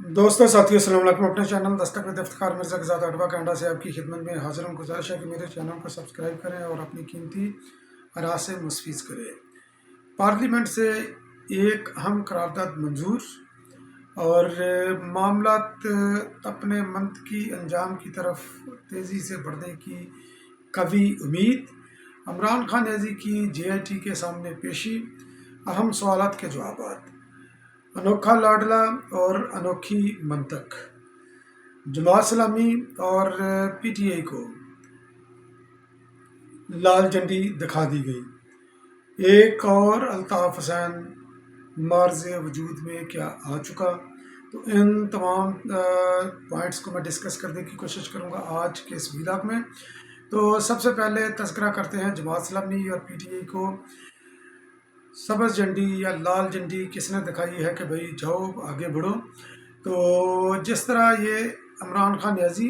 دوستوں ساتھیوں السلام علیکم۔ اپنے چینل دستک میں افتخار مرزا کے ساتھ اڈوا کینیڈا سے آپ کی خدمت میں حاضر ہوں۔ گزارش ہے کہ میرے چینل کو سبسکرائب کریں اور اپنی قیمتی آراء سے مستفیض کریں۔ پارلیمنٹ سے ایک اہم قرارداد منظور اور معاملات اپنے منطقی انجام کی طرف تیزی سے بڑھنے کی قوی امید۔ عمران خان نیازی کی JIT کے سامنے پیشی، اہم سوالات کے جوابات، انوکھا لاڈلا اور انوکھی منطق، جماعت اسلامی اور PTI کو لال جھنڈی دکھا دی گئی۔ ایک اور الطاف حسین معرض وجود میں کیا آ چکا؟ تو ان تمام پوائنٹس کو میں ڈسکس کرنے کی کوشش کروں گا آج کے اس ویلاگ میں۔ تو سب سے پہلے تذکرہ کرتے ہیں جماعت اسلامی اور PTI کو سبز جھنڈی یا لال جھنڈی کس نے دکھائی ہے کہ بھئی جاؤ آگے بڑھو۔ تو جس طرح یہ عمران خان نیازی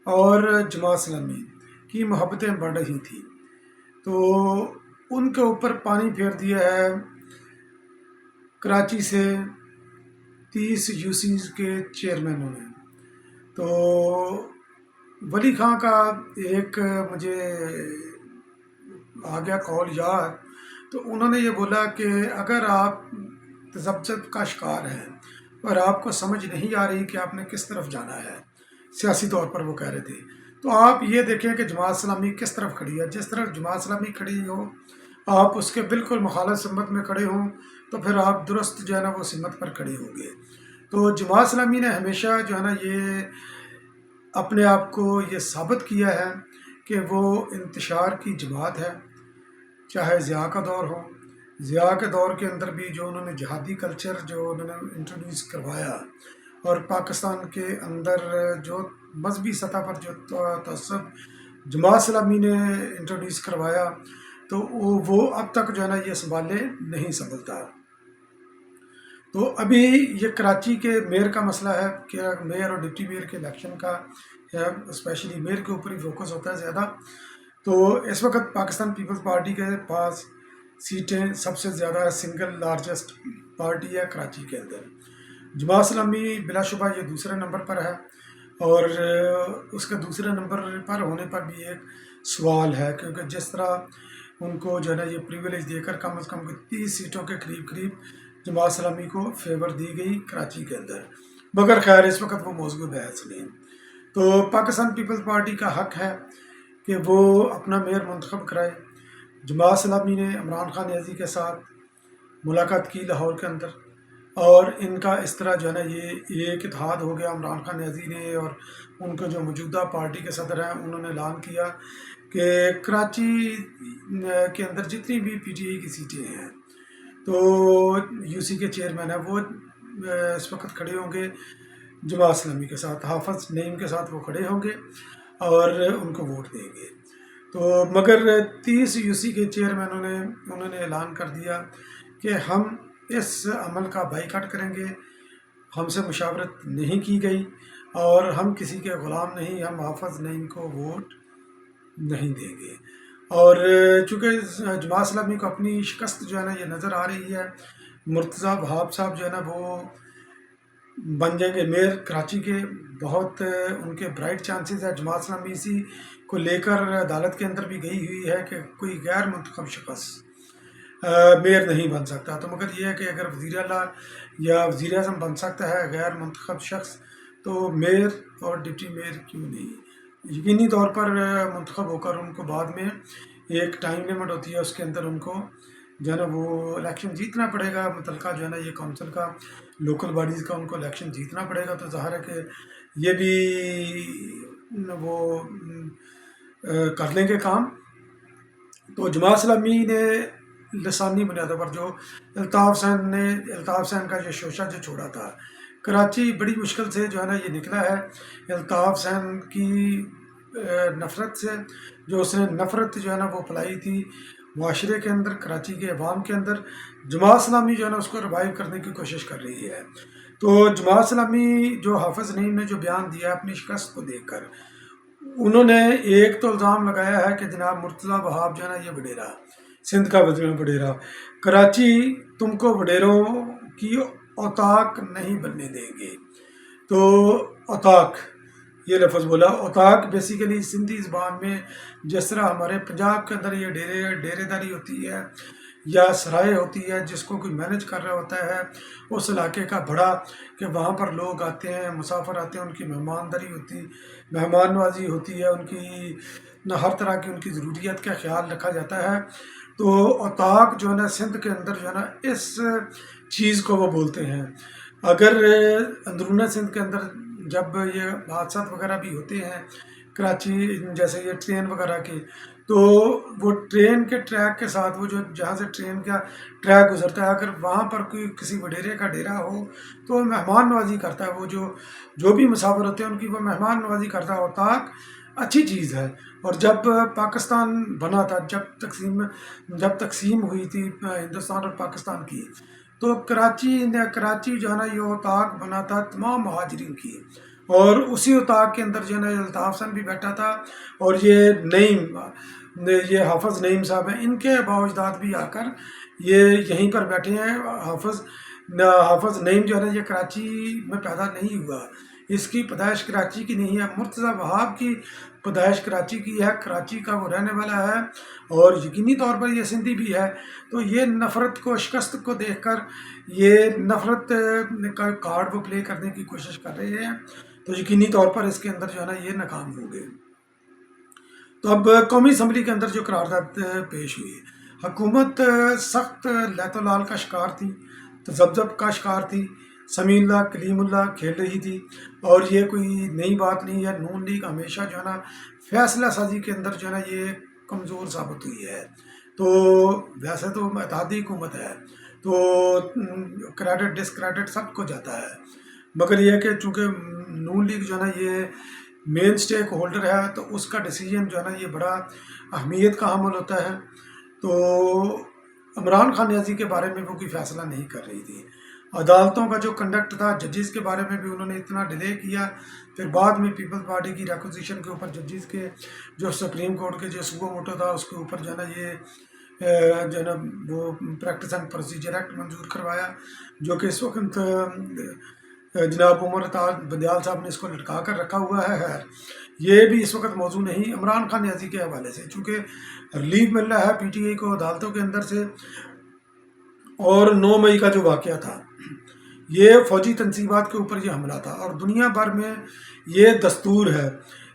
اور جماعت اسلامی کی محبتیں بڑھ رہی تھیں تو ان کے اوپر پانی پھیر دیا ہے کراچی سے 30 UCs کے چیئرمینوں نے۔ تو ولی خان کا ایک مجھے آ گیا کال یاد، تو انہوں نے یہ بولا کہ اگر آپ تذبذب کا شکار ہیں اور آپ کو سمجھ نہیں آ رہی کہ آپ نے کس طرف جانا ہے سیاسی طور پر، وہ کہہ رہے تھے، تو آپ یہ دیکھیں کہ جماعت اسلامی کس طرف کھڑی ہے۔ جس طرف جماعت اسلامی کھڑی ہو آپ اس کے بالکل مخالف سمت میں کھڑے ہوں تو پھر آپ درست جو ہے نا وہ سمت پر کھڑے ہوں گے۔ تو جماعت اسلامی نے ہمیشہ جو ہے نا یہ اپنے آپ کو یہ ثابت کیا ہے کہ وہ انتشار کی جماعت ہے، چاہے ضیاء کا دور ہو۔ ضیاء کے دور کے اندر بھی جو انہوں نے جہادی کلچر جو انہوں نے انٹروڈیوس کروایا اور پاکستان کے اندر جو مذہبی سطح پر جو تعصب جماعت اسلامی نے انٹروڈیوس کروایا، تو وہ اب تک جو ہے نا یہ سنبھالے نہیں سنبھلتا۔ تو ابھی یہ کراچی کے میئر کا مسئلہ ہے کہ میئر اور ڈپٹی میئر کے الیکشن کا ہے، اسپیشلی میئر کے اوپر ہی فوکس ہوتا ہے زیادہ۔ تو اس وقت پاکستان پیپلز پارٹی کے پاس سیٹیں سب سے زیادہ سنگل لارجسٹ پارٹی ہے کراچی کے اندر۔ جماعت اسلامی بلا شبہ یہ دوسرے نمبر پر ہے، اور اس کے دوسرے نمبر پر ہونے پر بھی ایک سوال ہے، کیونکہ جس طرح ان کو جو ہے نا یہ پریویلیج دے کر کم از کم 30 سیٹوں کے قریب جماعت اسلامی کو فیور دی گئی کراچی کے اندر، مگر خیر اس وقت وہ موضوع بحث نہیں۔ تو پاکستان پیپلز پارٹی کا حق ہے کہ وہ اپنا میئر منتخب کرائے۔ جماعت اسلامی نے عمران خان نیازی کے ساتھ ملاقات کی لاہور کے اندر، اور ان کا اس طرح جو ہے نا یہ ایک اتحاد ہو گیا۔ عمران خان نیازی نے اور ان کے جو موجودہ پارٹی کے صدر ہیں انہوں نے اعلان کیا کہ کراچی کے اندر جتنی بھی PTI کی سیٹیں ہیں تو UC کے چیئرمین ہیں وہ اس وقت کھڑے ہوں گے جماعت اسلامی کے ساتھ، حافظ نعیم کے ساتھ وہ کھڑے ہوں گے اور ان کو ووٹ دیں گے۔ تو مگر 30 UC کے چیئرمینوں نے انہوں نے اعلان کر دیا کہ ہم اس عمل کا بائیکاٹ کریں گے، ہم سے مشاورت نہیں کی گئی اور ہم کسی کے غلام نہیں، ہم حافظ نعیم کو ووٹ نہیں دیں گے۔ اور چونکہ جماعت اسلامی کو اپنی شکست جو ہے نا یہ نظر آ رہی ہے، مرتضیٰ وہاب صاحب جو ہے نا وہ بن جائیں گے میئر کراچی کے، بہت ان کے برائٹ چانسز ہے۔ جماعت اسلامی اسی کو لے کر عدالت کے اندر بھی گئی ہوئی ہے کہ کوئی غیر منتخب شخص میئر نہیں بن سکتا۔ تو مگر یہ ہے کہ اگر وزیر اعلیٰ یا وزیر اعظم بن سکتا ہے غیر منتخب شخص، تو میئر اور ڈپٹی میئر کیوں نہیں؟ یقینی طور پر منتخب ہو کر ان کو بعد میں ایک ٹائم لیمٹ ہوتی ہے، اس کے اندر ان کو جو ہے نا وہ الیکشن جیتنا پڑے گا۔ متعلقہ جو ہے نا یہ کونسل کا، لوکل باڈیز کا ان کو الیکشن جیتنا پڑے گا۔ تو ظاہر ہے کہ یہ بھی وہ کر لیں گے کام۔ تو جماعت اسلامی نے لسانی بنیادوں پر جو الطاف حسین کا یہ شوشہ جو چھوڑا تھا کراچی، بڑی مشکل سے جو ہے نا یہ نکلا ہے الطاف حسین کی نفرت سے، جو اس نے نفرت جو ہے نا وہ پھیلائی تھی معاشرے کے اندر، کراچی کے عوام کے اندر۔ جماعت اسلامی جو ہے نا اس کو ریوائیو کرنے کی کوشش کر رہی ہے۔ تو جماعت اسلامی جو حافظ نعیم نے جو بیان دیا اپنی شکست کو دیکھ کر، انہوں نے ایک تو الزام لگایا ہے کہ جناب مرتضیٰ وہاب جو ہے نا یہ وڈیرا، سندھ کا وڈیرا، کراچی تم کو وڈیروں کی اوطاق نہیں بننے دیں گے۔ تو اوتاق یہ لفظ بولا. اوتاق بیسیکلی سندھی زبان میں جس طرح ہمارے پنجاب کے اندر یہ ڈیرے داری ہوتی ہے یا سرائے ہوتی ہے جس کو کوئی مینج کر رہا ہوتا ہے اس علاقے کا بڑا، کہ وہاں پر لوگ آتے ہیں، مسافر آتے ہیں، ان کی مہمان نوازی ہوتی ہے، ان کی ہر طرح کی ان کی ضروریات کا خیال رکھا جاتا ہے. تو اوتاق جو ہے نا سندھ کے اندر جو ہے نا اس چیز کو وہ بولتے ہیں. اگر اندرون سندھ کے اندر جب یہ حادثات وغیرہ بھی ہوتے ہیں کراچی جیسے یہ ٹرین وغیرہ کی، تو وہ ٹرین کے ٹریک کے ساتھ وہ جو جہاں سے ٹرین کا ٹریک گزرتا ہے، اگر وہاں پر کوئی کسی وڈیرے کا ڈیرا ہو تو وہ مہمان نوازی کرتا ہے. وہ جو بھی مسافر ہوتے ہیں ان کی وہ مہمان نوازی کرتا ہے. اوتاق اچھی چیز ہے. اور جب پاکستان بنا تھا، جب تقسیم ہوئی تھی ہندوستان اور پاکستان کی، تو کراچی جو ہے نا یہ اوتاق بنا تھا تمام مہاجرین کی. اور اسی اوتاق کے اندر جو ہے نا الطاف حسن بھی بیٹھا تھا، اور یہ حافظ نعیم صاحب ہیں، ان کے باوجداد بھی آ کر یہ یہیں پر بیٹھے ہیں. حافظ نعیم جو ہے نا یہ کراچی میں پیدا نہیں ہوا، اس کی پیدائش کراچی کی نہیں ہے. مرتضیٰ وہاب کی پیدائش کراچی کی ہے، کراچی کا وہ رہنے والا ہے، اور یقینی طور پر یہ سندھی بھی ہے. تو یہ نفرت کو، شکست کو دیکھ کر یہ نفرت کا کارڈ وہ پلے کرنے کی کوشش کر رہے ہیں. تو یقینی طور پر اس کے اندر جو ہے نا یہ ناکام ہوں گے. تو اب قومی اسمبلی کے اندر جو قرارداد پیش ہوئی، حکومت سخت لیت و لال کا شکار تھی، تذبذب کا شکار تھی. سمیع اللہ کلیم اللہ کھیل رہی تھی، اور یہ کوئی نئی بات نہیں ہے. نون لیگ ہمیشہ جو ہے نا فیصلہ سازی کے اندر جو ہے نا یہ کمزور ثابت ہوئی ہے. تو ویسے تو اتحادی حکومت ہے تو کریڈٹ ڈس کریڈٹ سب کو جاتا ہے، مگر یہ کہ چونکہ نون لیگ جو ہے نا یہ مین سٹیک ہولڈر ہے تو اس کا ڈیسیجن جو ہے نا یہ بڑا اہمیت کا حامل ہوتا ہے. تو عمران خان نیازی کے بارے میں وہ کوئی فیصلہ نہیں کر رہی تھی. عدالتوں کا جو کنڈکٹ تھا، ججز کے بارے میں بھی انہوں نے اتنا ڈیلے کیا. پھر بعد میں پیپلز پارٹی کی ریکوزیشن کے اوپر ججز کے جو سپریم کورٹ کے جو سوو موٹو تھا اس کے اوپر جو ہے نا یہ جو ہے نا وہ پریکٹس اینڈ پروسیجر ایکٹ منظور کروایا، جو کہ اس وقت جناب عمر اطاعت بندیال صاحب نے اس کو لٹکا کر رکھا ہوا ہے. خیر یہ بھی اس وقت موضوع نہیں عمران خان نیازی کے حوالے سے، چونکہ ریلیف مل رہا ہے پی ٹی آئی کو عدالتوں کے اندر سے. اور 9 مئی کا جو واقعہ تھا یہ فوجی تنصیبات کے اوپر یہ حملہ تھا، اور دنیا بھر میں یہ دستور ہے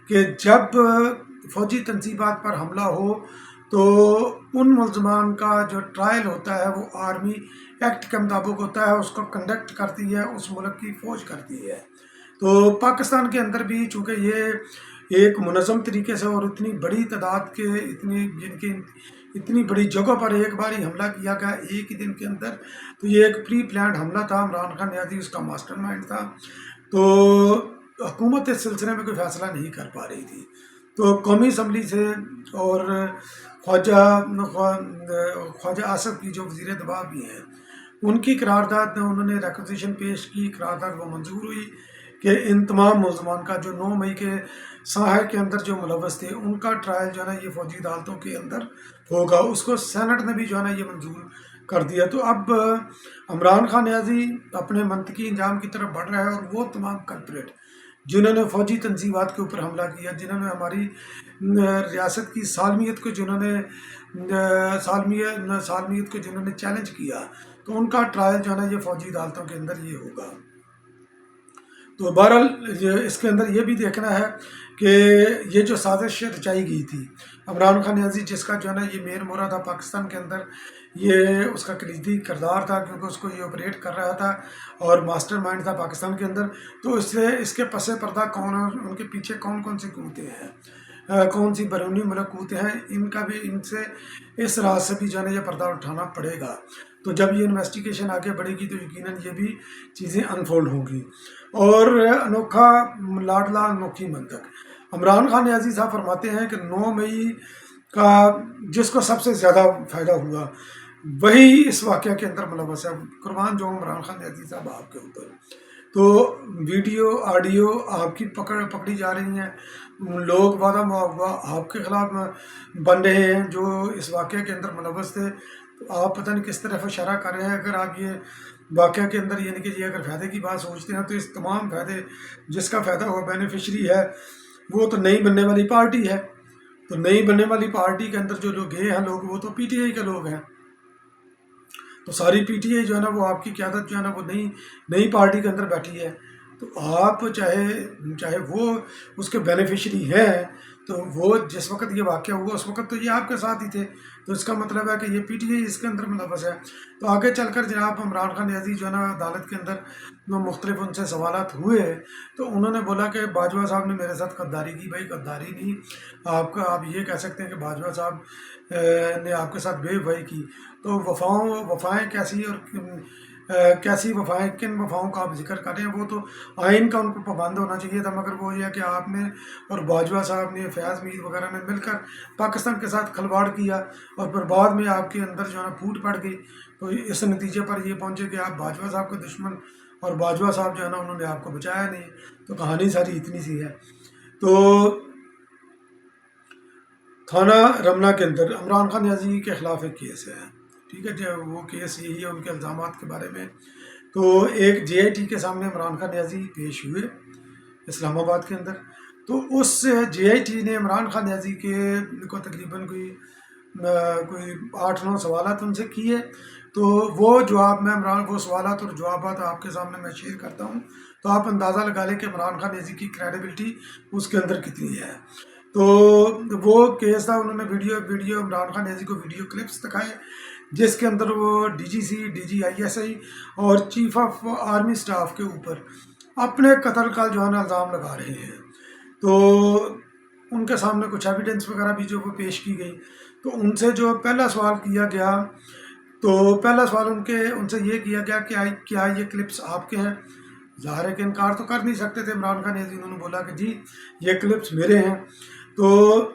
کہ جب فوجی تنصیبات پر حملہ ہو تو ان ملزمان کا جو ٹرائل ہوتا ہے وہ آرمی ایکٹ کے مطابق ہوتا ہے، اس کو کنڈکٹ کرتی ہے اس ملک کی فوج کرتی ہے. تو پاکستان کے اندر بھی چونکہ یہ ایک منظم طریقے سے اور اتنی بڑی تعداد کے اتنی بڑی جگہ پر ایک بار ہی حملہ کیا گیا ایک ہی دن کے اندر، تو یہ ایک پری پلانڈ حملہ تھا. عمران خان نیازی اس کا ماسٹر مائنڈ تھا. تو حکومت اس سلسلے میں کوئی فیصلہ نہیں کر پا رہی تھی. تو قومی اسمبلی سے اور خواجہ آصف کی جو وزیر دفاع بھی ہیں ان کی قرارداد انہوں نے ریکوزیشن پیش کی، قرارداد وہ منظور ہوئی کہ ان تمام ملزمان کا جو 9 مئی کے ساحل کے اندر جو ملوث تھے ان کا ٹرائل جو ہے نا یہ فوجی عدالتوں کے اندر ہوگا. اس کو سینٹ نے بھی جو ہے نا یہ منظور کر دیا. تو اب عمران خان نیازی اپنے منطقی انجام کی طرف بڑھ رہا ہے، اور وہ تمام کلپریٹ جنہوں نے فوجی تنظیمات کے اوپر حملہ کیا، جنہوں نے ہماری ریاست کی سالمیت کو جنہوں نے چیلنج کیا، تو ان کا ٹرائل جو ہے نا یہ فوجی عدالتوں کے اندر یہ ہوگا. تو بہرحال اس کے اندر یہ بھی دیکھنا ہے کہ یہ جو سازش رچائی گئی تھی، عمران خان نیازی جس کا جو ہے نا یہ مین مورا تھا پاکستان کے اندر، یہ اس کا کلیدی کردار تھا کیونکہ اس کو یہ آپریٹ کر رہا تھا اور ماسٹر مائنڈ تھا پاکستان کے اندر. تو اس کے پس پردہ کون ہے، ان کے پیچھے کون کون سی قوتیں ہیں، کون سی بیرونی ملک قوتیں ہیں، ان سے اس راز سے بھی جو ہے نا یہ پردہ اٹھانا پڑے گا. تو جب یہ انویسٹیگیشن آگے بڑھے گی تو یقیناً یہ بھی چیزیں انفولڈ ہوں گی. اور انوکھا لاڈلا انوکھی منطق، عمران خان نیازی صاحب فرماتے ہیں کہ 9 مئی کا جس کو سب سے زیادہ فائدہ ہوا وہی اس واقعہ کے اندر ملوث ہے. قربان جو عمران خان نیازی صاحب آپ کے اوپر. تو ویڈیو آڈیو آپ کی پکڑی جا رہی ہیں، لوگ وعدہ آپ کے خلاف بن رہے ہیں جو اس واقعے کے اندر ملوث تھے. تو آپ پتہ نہیں کس طرف اشارہ کر رہے ہیں. اگر آپ یہ واقعہ کے اندر یعنی کہ یہ اگر فائدے کی بات سوچتے ہیں تو اس تمام فائدے جس کا فائدہ ہوا بینیفیشری ہے وہ تو نئی بننے والی پارٹی ہے. تو نئی بننے والی پارٹی کے اندر جو لوگ گئے ہیں لوگ وہ تو پی ٹی آئی کے لوگ ہیں. تو ساری پی ٹی آئی جو ہے نا وہ آپ کی قیادت جو ہے نا وہ نئی پارٹی کے اندر بیٹھی ہے. تو آپ چاہے وہ اس کے بینیفیشری ہیں تو وہ جس وقت یہ واقعہ ہوا اس وقت تو یہ آپ کے ساتھ ہی تھے. تو اس کا مطلب ہے کہ یہ پی ٹی آئی اس کے اندر ملوث ہے. تو آگے چل کر جناب عمران خان نیازی جو ہے نا عدالت کے اندر مختلف ان سے سوالات ہوئے تو انہوں نے بولا کہ باجوہ صاحب نے میرے ساتھ غداری کی. بھائی غداری نہیں، آپ یہ کہہ سکتے ہیں کہ باجوہ صاحب نے آپ کے ساتھ بے وفائی کی. تو وفائیں کیسی اور کیسی وفائیں، کن وفاؤں کا آپ ذکر کر رہے ہیں؟ وہ تو آئین کا ان کو پابند ہونا چاہیے تھا، مگر وہ یہ ہے کہ آپ نے اور باجوہ صاحب نے فیاض میر وغیرہ نے مل کر پاکستان کے ساتھ کھلواڑ کیا اور پھر بعد میں آپ کے اندر جو ہے نا پھوٹ پڑ گئی. تو اس نتیجے پر یہ پہنچے کہ آپ باجوہ صاحب کے دشمن، اور باجوہ صاحب جو ہے نا انہوں نے آپ کو بچایا نہیں. تو کہانی ساری اتنی سی ہے. تو تھانہ رمنہ کے اندر عمران خان نیازی کے خلاف ایک کیس ہے. ٹھیک ہے جی، وہ کیس یہی ہے ان کے الزامات کے بارے میں. تو ایک جے آئی ٹی کے سامنے عمران خان نیازی پیش ہوئے اسلام آباد کے اندر. تو اس جے آئی ٹی نے عمران خان نیازی کے کو تقریباً کوئی 8-9 سوالات ان سے کیے. تو وہ جواب میں وہ سوالات اور جوابات آپ کے سامنے میں شیئر کرتا ہوں تو آپ اندازہ لگا لیں کہ عمران خان نیازی کی کریڈیبلٹی اس کے اندر کتنی ہے. تو وہ کیس تھا، انہوں نے ویڈیو عمران خان نیازی کو ویڈیو کلپس دکھائے جس کے اندر وہ D G C, D G I S I اور چیف آف آرمی سٹاف کے اوپر اپنے قتل کا جو ہے نا الزام لگا رہے ہیں. تو ان کے سامنے کچھ ایویڈنس وغیرہ بھی جو وہ پیش کی گئی. تو ان سے جو پہلا سوال کیا گیا تو پہلا سوال ان سے یہ کیا گیا کہ کیا یہ کلپس آپ کے ہیں؟ ظاہر ہے کہ انکار تو کر نہیں سکتے تھے عمران خان نیازی. انہوں نے بولا کہ جی یہ کلپس میرے ہیں. تو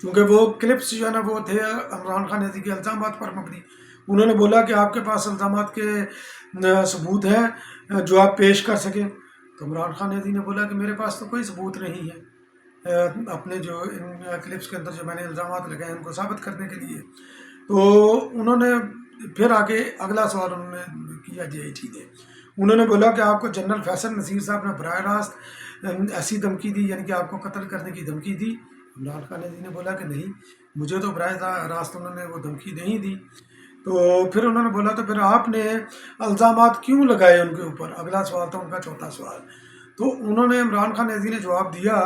چونکہ وہ کلپس جو ہے نا وہ تھے عمران خان نیازی کے الزامات پر مبنی. انہوں نے بولا کہ آپ کے پاس الزامات کے ثبوت ہیں جو آپ پیش کر سکیں. تو عمران خان نیازی نے بولا کہ میرے پاس تو کوئی ثبوت نہیں ہے اپنے جو ان کلپس کے اندر جو میں نے الزامات لگائے ہیں ان کو ثابت کرنے کے لیے. تو انہوں نے پھر آگے اگلا سوال انہوں نے کیا جے آئی ٹی نے. انہوں نے بولا کہ آپ کو جنرل فیصل نصیر صاحب نے براہ راست ایسی دھمکی دی، یعنی کہ آپ کو قتل کرنے کی دھمکی دی؟ عمران خان نیازی نے بولا کہ نہیں، مجھے تو براہ راست انہوں نے وہ دھمکی نہیں دی. تو پھر انہوں نے بولا تو پھر آپ نے الزامات کیوں لگائے ان کے اوپر؟ اگلا سوال تھا ان کا چوتھا سوال. تو انہوں نے عمران خان نیازی نے جواب دیا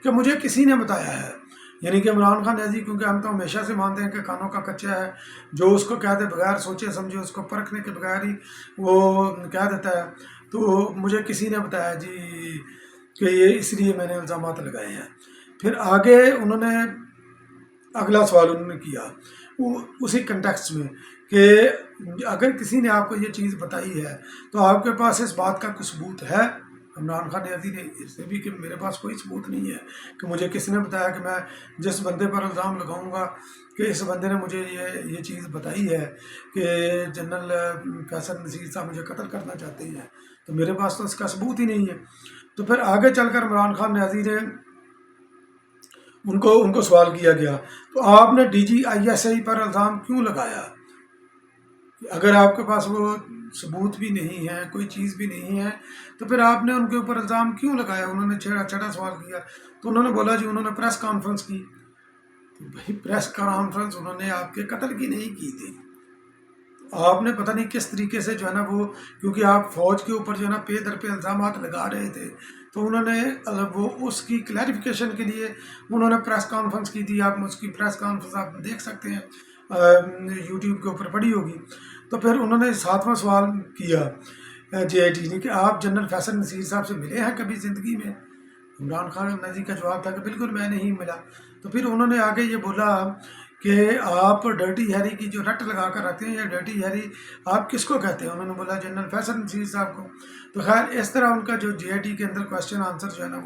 کہ مجھے کسی نے بتایا ہے. یعنی کہ عمران خان نیازی کیونکہ ہم تو ہمیشہ سے مانتے ہیں کہ کانوں کا کچا ہے، جو اس کو کہہ دے بغیر سوچے سمجھے اس کو پرکھنے کے بغیر ہی وہ کہہ دیتا ہے. تو مجھے کسی نے بتایا جی کہ یہ اس لیے میں نے الزامات لگائے ہیں. پھر آگے انہوں نے اگلا سوال انہوں نے کیا اسی کنٹیکسٹ میں کہ اگر کسی نے آپ کو یہ چیز بتائی ہے تو آپ کے پاس اس بات کا کوئی ثبوت ہے؟ عمران خان نیازی نے اس سے بھی کہ میرے پاس کوئی ثبوت نہیں ہے کہ مجھے کس نے بتایا کہ میں جس بندے پر الزام لگاؤں گا کہ اس بندے نے مجھے یہ چیز بتائی ہے کہ جنرل فیصل نصیر صاحب مجھے قتل کرنا چاہتے ہیں، تو میرے پاس تو اس کا ثبوت ہی نہیں ہے. تو پھر آگے چل کر عمران خان نیازی نے ان کو سوال کیا گیا تو آپ نے ڈی جی آئی ایس آئی پر الزام کیوں لگایا؟ اگر آپ کے پاس وہ ثبوت بھی نہیں ہے، کوئی چیز بھی نہیں ہے، تو پھر آپ نے ان کے اوپر الزام کیوں لگایا؟ انہوں نے چھٹا سوال کیا. تو انہوں نے بولا جی انہوں نے پریس کانفرنس کی. تو بھائی پریس کانفرنس انہوں نے آپ کے قتل کی نہیں کی تھی. آپ نے پتہ نہیں کس طریقے سے جو ہے نا وہ، کیونکہ آپ فوج کے اوپر جو ہے نا پے در پہ الزامات لگا رہے تھے، تو انہوں نے وہ اس کی کلیریفیکیشن کے لیے انہوں نے پریس کانفرنس کی تھی. آپ اس کی پریس کانفرنس آپ دیکھ سکتے ہیں، یوٹیوب کے اوپر پڑی ہوگی. تو پھر انہوں نے 7واں سوال کیا جے آئی ٹی نے کہ آپ جنرل فیصل نصیر صاحب سے ملے ہیں کبھی زندگی میں؟ عمران خان نیازی کا جواب تھا کہ بالکل میں نہیں ملا. تو پھر انہوں نے آگے یہ بولا کہ آپ ڈرٹی ہیری کی جو رٹ لگا کر رکھتے ہیں، یا ڈرٹی ہیری آپ کس کو کہتے ہیں؟ انہوں نے بولا جنرل فیصل نصیر صاحب کو. تو خیر اس طرح ان کا جو جے آئی ٹی کے اندر کوشچن آنسر جو ہے نا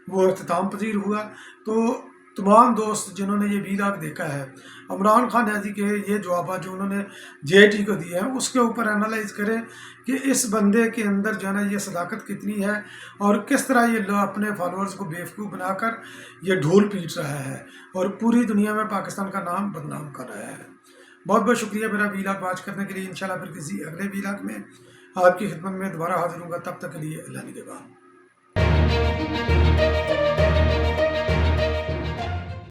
وہ اختتام پذیر ہوا. تو تمام دوست جنہوں نے یہ ویلاگ دیکھا ہے، عمران خان نیازی کے یہ جوابات جو انہوں نے جے آئی ٹی کو دیے ہیں اس کے اوپر انالائز کریں کہ اس بندے کے اندر جو ہے نا یہ صداقت کتنی ہے، اور کس طرح یہ لوگ اپنے فالوورز کو بیوقوف بنا کر یہ ڈھول پیٹ رہا ہے اور پوری دنیا میں پاکستان کا نام بدنام کر رہا ہے. بہت بہت شکریہ میرا ویلاگ واچ کرنے کے لیے. انشاءاللہ پھر کسی اگلے ویلاگ میں آپ کی خدمت میں دوبارہ حاضر ہوں گا. تب تک کے لیے اللہ نگہبان.